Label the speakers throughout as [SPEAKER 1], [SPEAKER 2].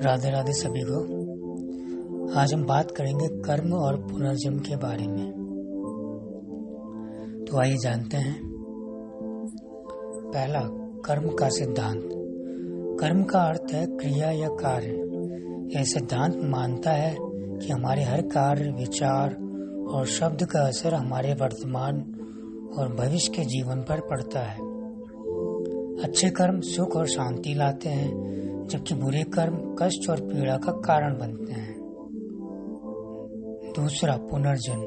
[SPEAKER 1] राधे राधे सभी को। आज हम बात करेंगे कर्म और पुनर्जन्म के बारे में। तो आइए जानते हैं। पहला, कर्म का सिद्धांत। कर्म का अर्थ है क्रिया या कार्य। यह सिद्धांत मानता है कि हमारे हर कार्य, विचार और शब्द का असर हमारे वर्तमान और भविष्य के जीवन पर पड़ता है। अच्छे कर्म सुख और शांति लाते हैं, जबकि बुरे कर्म कष्ट और पीड़ा का कारण बनते हैं। दूसरा, पुनर्जन्म।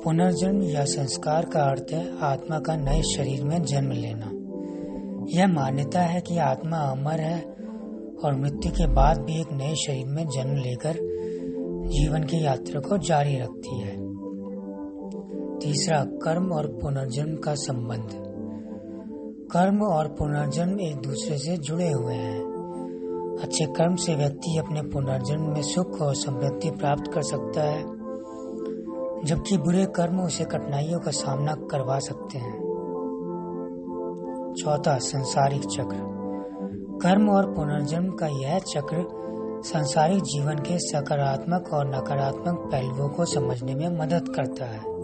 [SPEAKER 1] पुनर्जन्म या संस्कार का अर्थ है आत्मा का नए शरीर में जन्म लेना। यह मान्यता है कि आत्मा अमर है और मृत्यु के बाद भी एक नए शरीर में जन्म लेकर जीवन की यात्रा को जारी रखती है। तीसरा, कर्म और पुनर्जन्म का संबंध। कर्म और पुनर्जन्म एक दूसरे से जुड़े हुए हैं। अच्छे कर्म से व्यक्ति अपने पुनर्जन्म में सुख और समृद्धि प्राप्त कर सकता है, जबकि बुरे कर्म उसे कठिनाइयों का सामना करवा सकते हैं। चौथा, सांसारिक चक्र। कर्म और पुनर्जन्म का यह चक्र सांसारिक जीवन के सकारात्मक और नकारात्मक पहलुओं को समझने में मदद करता है।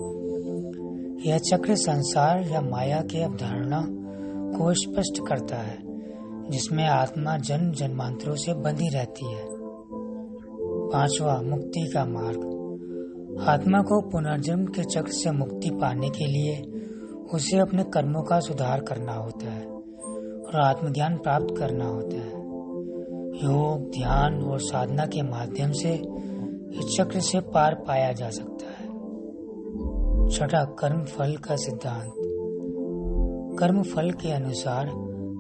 [SPEAKER 1] यह चक्र संसार या माया के अवधारणा को स्पष्ट करता है, जिसमें आत्मा जन्म जन्मांतरों से बंधी रहती है। पांचवा, मुक्ति का मार्ग। आत्मा को पुनर्जन्म के चक्र से मुक्ति पाने के लिए उसे अपने कर्मों का सुधार करना होता है और आत्मज्ञान प्राप्त करना होता है। योग, ध्यान और साधना के माध्यम से इस चक्र से पार पाया जा सकता है। छठा, कर्म फल का सिद्धांत। कर्म फल के अनुसार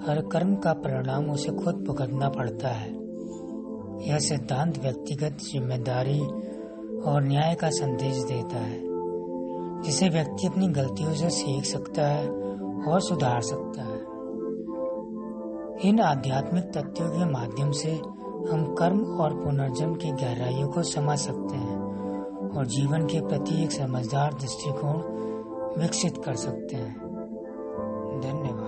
[SPEAKER 1] हर कर्म का परिणाम उसे खुद भुगतना पड़ता है। यह सिद्धांत व्यक्तिगत जिम्मेदारी और न्याय का संदेश देता है, जिसे व्यक्ति अपनी गलतियों से सीख सकता है और सुधार सकता है। इन आध्यात्मिक तथ्यों के माध्यम से हम कर्म और पुनर्जन्म की गहराइयों को समझ सकते हैं और जीवन के प्रति एक समझदार दृष्टिकोण विकसित कर सकते हैं। धन्यवाद।